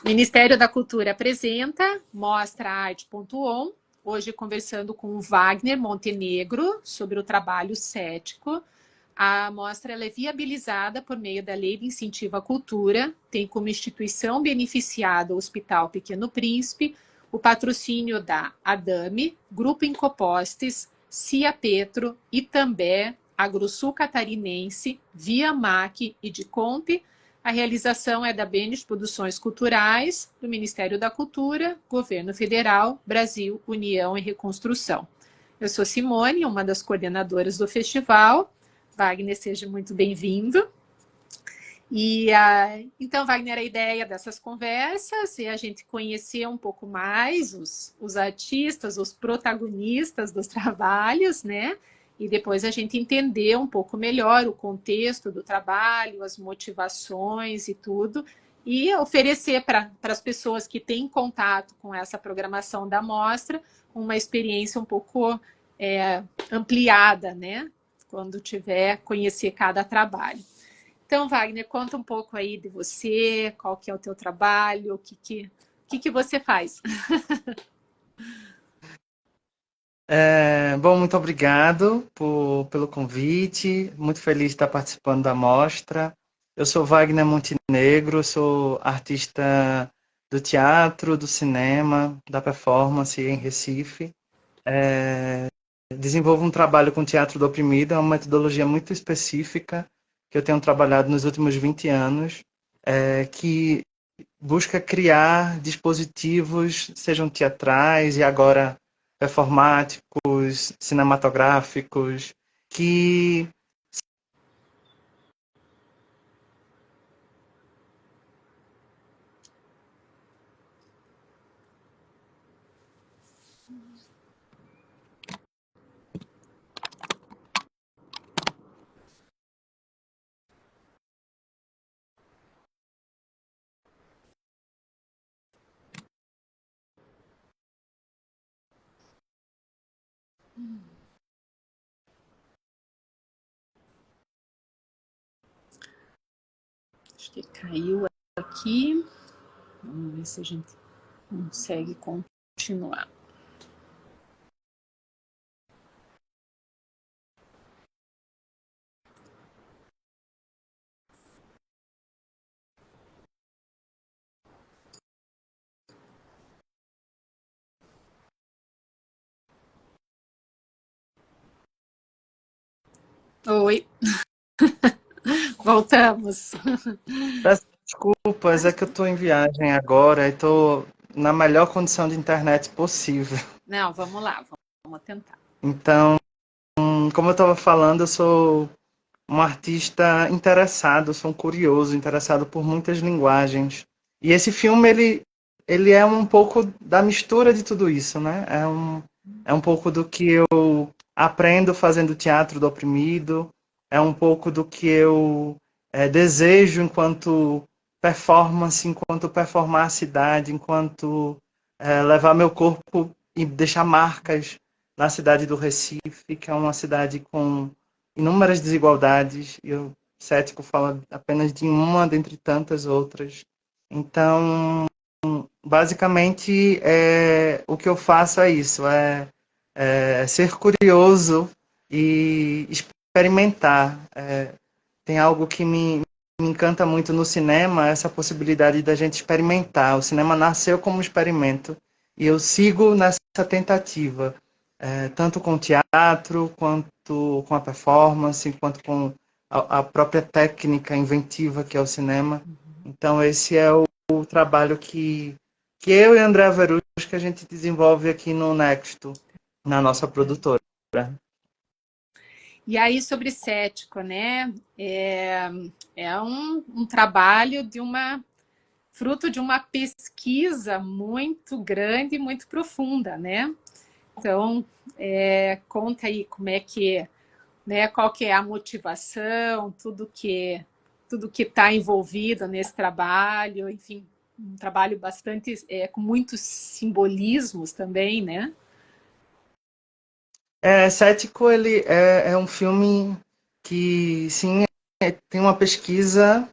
Ministério da Cultura apresenta Mostra Arte.on, hoje conversando com o Wagner Montenegro sobre o trabalho cético. A mostra é viabilizada por meio da Lei de Incentivo à Cultura, tem como instituição beneficiada o Hospital Pequeno Príncipe, o patrocínio da Adame, Grupo Incopostes, Cia Petro, Itambé, Agrosul Catarinense, Via Mac e Dicomp. A realização é da Benes Produções Culturais, do Ministério da Cultura, Governo Federal, Brasil, União e Reconstrução. Eu sou Simone, uma das coordenadoras do festival. Wagner, seja muito bem-vindo. Então, Wagner, a ideia dessas conversas é a gente conhecer um pouco mais os artistas, os protagonistas dos trabalhos, né? E depois a gente entender um pouco melhor o contexto do trabalho, as motivações e tudo, e oferecer para as pessoas que têm contato com essa programação da mostra uma experiência um pouco ampliada, né? Quando tiver conhecer cada trabalho. Então, Wagner, conta um pouco aí de você, qual que é o teu trabalho, o que você faz? Bom, muito obrigado pelo convite, muito feliz de estar participando da mostra. Eu sou Wagner Montenegro, sou artista do teatro, do cinema, da performance em Recife. Desenvolvo um trabalho com teatro do oprimido, é uma metodologia muito específica que eu tenho trabalhado nos últimos 20 anos, que busca criar dispositivos, sejam teatrais e agora performáticos, cinematográficos, que Acho que caiu aqui. Vamos ver se a gente consegue continuar. Oi, voltamos. peço desculpas, é que eu estou em viagem agora e estou na melhor condição de internet possível. Não, vamos lá, vamos tentar. Então, como eu estava falando, eu sou um artista interessado, sou um curioso, interessado por muitas linguagens. E esse filme, ele é um pouco da mistura de tudo isso, né? É um pouco do que eu aprendo fazendo teatro do oprimido, é um pouco do que eu desejo enquanto performance, enquanto performar a cidade, enquanto levar meu corpo e deixar marcas na cidade do Recife, que é uma cidade com inúmeras desigualdades, e o cético fala apenas de uma dentre tantas outras. Então, basicamente, o que eu faço é isso, ser curioso e experimentar. Tem algo que me encanta muito no cinema, essa possibilidade da gente experimentar. O cinema nasceu como um experimento, e eu sigo nessa tentativa, tanto com o teatro, quanto com a performance, quanto com a própria técnica inventiva que é o cinema. Então, esse é o trabalho que eu e André Verus que a gente desenvolve aqui no Nexto, na nossa produtora. E aí, sobre cético, né? É um trabalho fruto de uma pesquisa muito grande e muito profunda, né? Então, conta aí como é que, né? Qual que é a motivação, tudo que está envolvido nesse trabalho, enfim, um trabalho bastante com muitos simbolismos também, né? Cético, ele é um filme que, sim, tem uma pesquisa,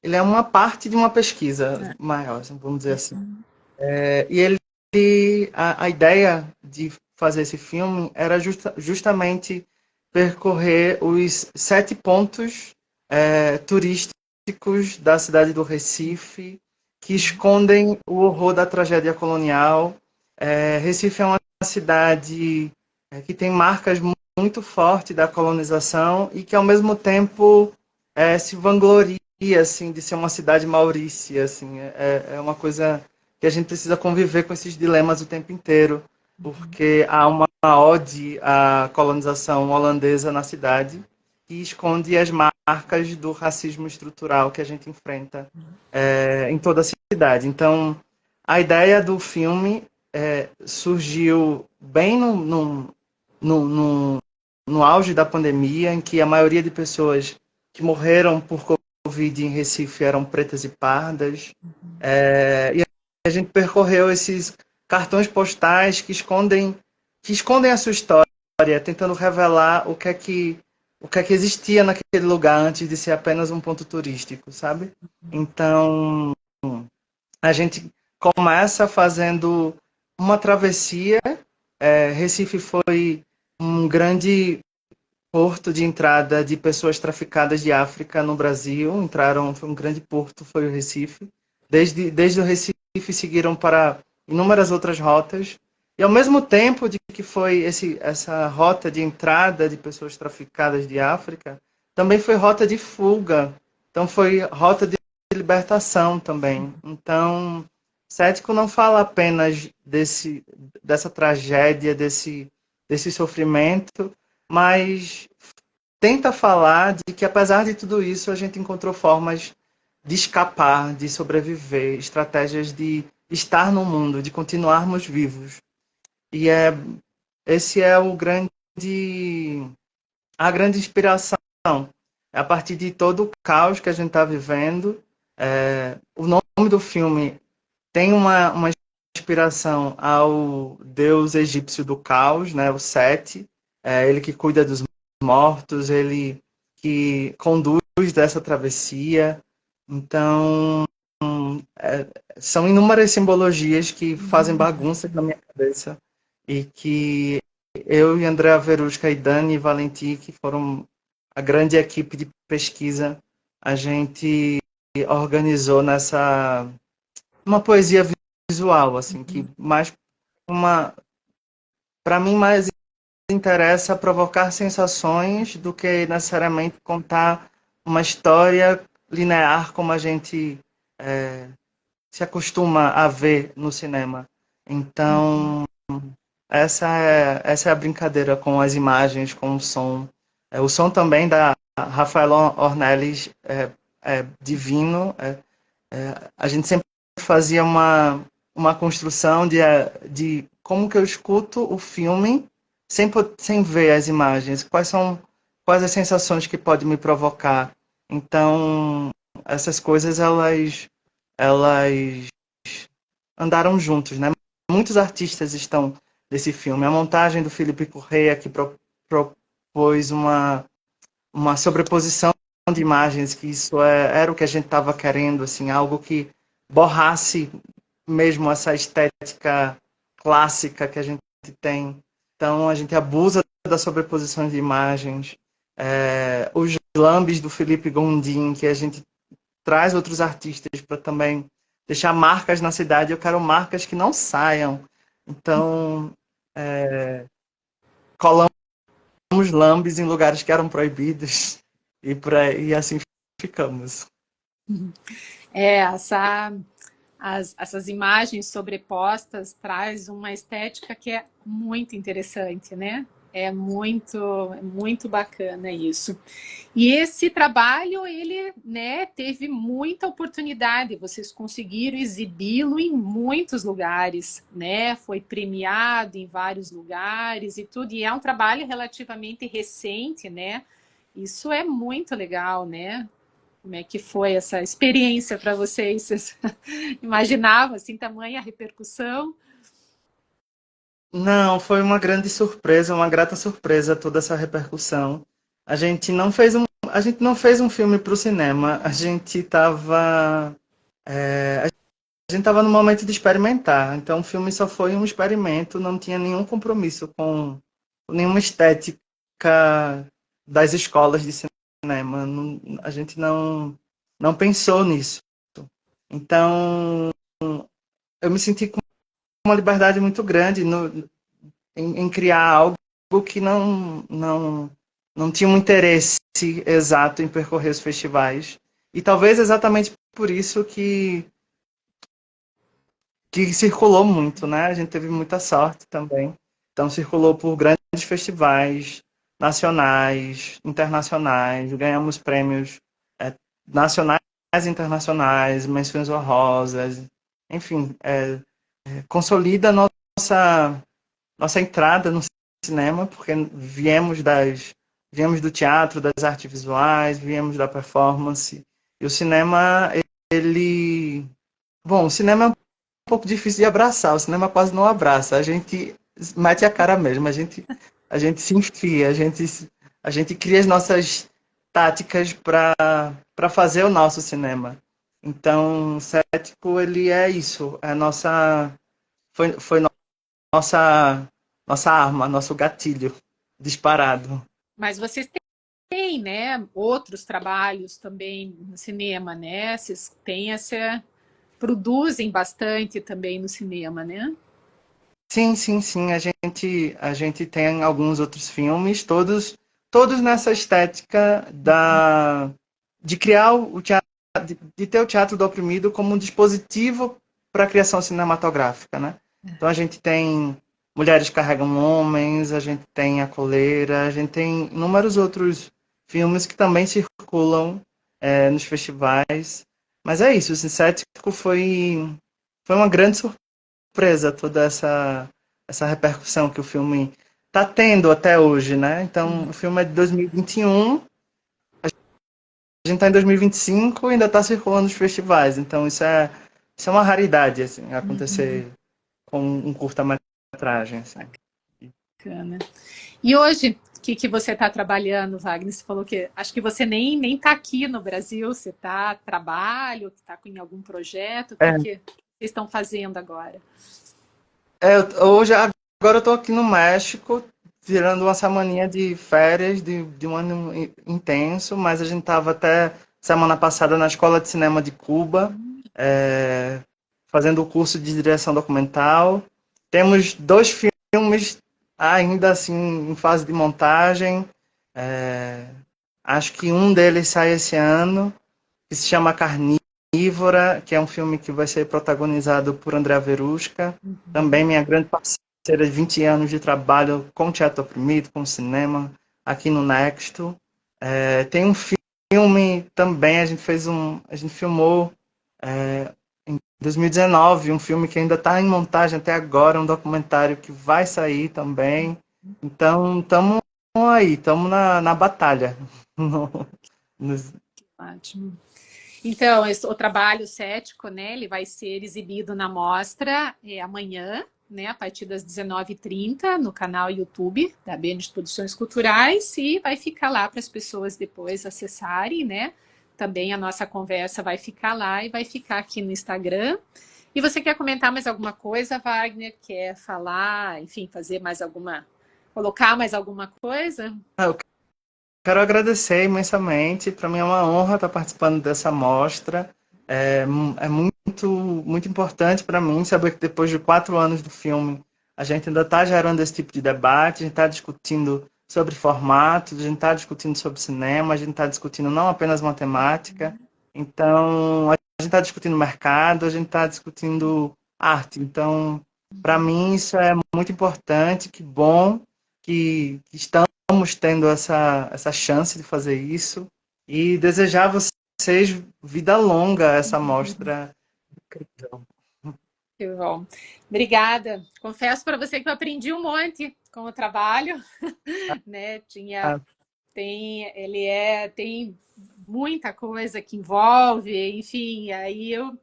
ele é uma parte de uma pesquisa maior, vamos dizer assim. E a ideia de fazer esse filme era justamente percorrer os 7 pontos turísticos da cidade do Recife, que escondem o horror da tragédia colonial. Recife é uma cidade que tem marcas muito fortes da colonização e que, ao mesmo tempo, se vangloria assim, de ser uma cidade maurícia. Assim, é uma coisa que a gente precisa conviver com esses dilemas o tempo inteiro, porque há uma ode à colonização holandesa na cidade que esconde as marcas do racismo estrutural que a gente enfrenta em toda a cidade. Então, a ideia do filme surgiu bem no auge da pandemia, em que a maioria de pessoas que morreram por Covid em Recife eram pretas e pardas. E a gente percorreu esses cartões postais que escondem a sua história, tentando revelar o que é que existia naquele lugar antes de ser apenas um ponto turístico, sabe? Então, a gente começa fazendo uma travessia. Recife foi um grande porto de entrada de pessoas traficadas de África no Brasil. Foi um grande porto, foi o Recife. Desde o Recife seguiram para inúmeras outras rotas. E ao mesmo tempo de que foi essa rota de entrada de pessoas traficadas de África, também foi rota de fuga. Então foi rota de libertação também. Então, Cético não fala apenas dessa tragédia, desse sofrimento, mas tenta falar de que, apesar de tudo isso, a gente encontrou formas de escapar, de sobreviver, estratégias de estar no mundo, de continuarmos vivos. E esse é a grande inspiração. A partir de todo o caos que a gente está vivendo, o nome do filme tem uma inspiração ao deus egípcio do caos, né, o Sete, ele que cuida dos mortos, ele que conduz dessa travessia. Então, são inúmeras simbologias que fazem bagunça na minha cabeça e que eu e Andréa Verusca e Dani Valenti, que foram a grande equipe de pesquisa, a gente organizou nessa uma poesia visual, assim, que mais para mim mais interessa provocar sensações do que necessariamente contar uma história linear como a gente se acostuma a ver no cinema. Então, essa é a brincadeira com as imagens, com o som. O som também da Rafael Ornelis é divino. A gente sempre fazia uma construção de como que eu escuto o filme sem ver as imagens. Quais as sensações que pode me provocar. Então, essas coisas, elas andaram juntos, né? Muitos artistas estão nesse filme. A montagem do Felipe Correia, que propôs uma sobreposição de imagens, que isso era o que a gente estava querendo, assim, algo que borrasse mesmo essa estética clássica que a gente tem. Então, a gente abusa da sobreposição de imagens. Os lambes do Felipe Gondim, que a gente traz outros artistas para também deixar marcas na cidade. Eu quero marcas que não saiam. Então, colamos lambes em lugares que eram proibidos e assim ficamos. Essas imagens sobrepostas traz uma estética que é muito interessante, né? É muito bacana isso. E esse trabalho, ele, né, teve muita oportunidade, vocês conseguiram exibi-lo em muitos lugares, né? Foi premiado em vários lugares e tudo, e é um trabalho relativamente recente, né? Isso é muito legal, né? Como é que foi essa experiência para vocês? Vocês imaginavam, assim, tamanha repercussão? Não, foi uma grande surpresa, uma grata surpresa toda essa repercussão. A gente não fez a gente não fez um filme para o cinema, a gente estava no momento de experimentar, então o filme só foi um experimento, não tinha nenhum compromisso com nenhuma estética das escolas de cinema, a gente não pensou nisso. Então, eu me senti com uma liberdade muito grande em criar algo que não tinha um interesse exato em percorrer os festivais. E talvez exatamente por isso que circulou muito, né? A gente teve muita sorte também. Então, circulou por grandes festivais nacionais, internacionais, ganhamos prêmios nacionais e internacionais, menções honrosas, enfim, consolida nossa entrada no cinema, porque viemos do teatro, das artes visuais, viemos da performance, e o cinema, ele... Bom, o cinema é um pouco difícil de abraçar, o cinema quase não abraça, a gente mete a cara mesmo, a gente se enfia, a gente cria as nossas táticas para fazer o nosso cinema. Então, o Cético, ele é isso, é a foi nossa arma, nosso gatilho disparado. Mas vocês têm, né, outros trabalhos também no cinema, né? Vocês têm essa... produzem bastante também no cinema, né? Sim, sim, sim. A gente tem alguns outros filmes, todos nessa estética de criar o teatro, de ter o teatro do oprimido como um dispositivo para a criação cinematográfica, né? Então a gente tem Mulheres Carregam Homens, a gente tem A Coleira, a gente tem inúmeros outros filmes que também circulam nos festivais. Mas é isso, o Cético foi uma grande surpresa toda essa repercussão que o filme está tendo até hoje, né? Então, o filme é de 2021, a gente está em 2025 e ainda está circulando nos festivais. Então, isso é uma raridade, assim, acontecer com um curta-metragem, assim. Bacana. E hoje, o que você está trabalhando, Wagner? Você falou que acho que você nem está aqui no Brasil, você está trabalho, está em algum projeto, o que vocês estão fazendo agora? Agora eu estou aqui no México, tirando uma semaninha de férias de um ano intenso, mas a gente estava até semana passada na Escola de Cinema de Cuba, fazendo o curso de direção documental. Temos 2 filmes ainda assim em fase de montagem. Acho que um deles sai esse ano, que se chama Carnívora, que é um filme que vai ser protagonizado por Andrea Verusca, também minha grande parceira de 20 anos de trabalho com teatro oprimido, com cinema, aqui no Nexto. Tem um filme também, a gente filmou em 2019, um filme que ainda está em montagem até agora, um documentário que vai sair também. Então, estamos aí, estamos na batalha. Ótimo. Então, o trabalho cético, né, ele vai ser exibido na mostra amanhã, né, a partir das 19h30, no canal YouTube da BN Produções Culturais, e vai ficar lá para as pessoas depois acessarem, né? Também a nossa conversa vai ficar lá e vai ficar aqui no Instagram. E você quer comentar mais alguma coisa, Wagner? Quer falar, enfim, fazer mais alguma, colocar mais alguma coisa? Eu quero agradecer imensamente. Para mim é uma honra estar participando dessa mostra. É muito importante para mim saber que depois de 4 anos do filme, a gente ainda está gerando esse tipo de debate, a gente está discutindo sobre formatos, a gente está discutindo sobre cinema, a gente está discutindo não apenas matemática. Então, a gente está discutindo mercado, a gente está discutindo arte. Então, para mim isso é muito importante, que bom que estamos tendo essa chance de fazer isso e desejar a vocês vida longa essa mostra incrível. Que bom. Obrigada. Confesso para você que eu aprendi um monte com o trabalho, né? Tem muita coisa que envolve, enfim, aí eu,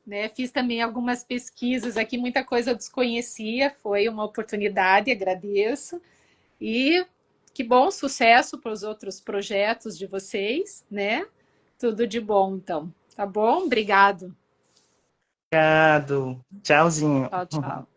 né, fiz também algumas pesquisas aqui, muita coisa eu desconhecia, foi uma oportunidade, agradeço. E Que bom, sucesso para os outros projetos de vocês, né? Tudo de bom, então. Tá bom? Obrigado. Obrigado. Tchauzinho. Tchau, tchau.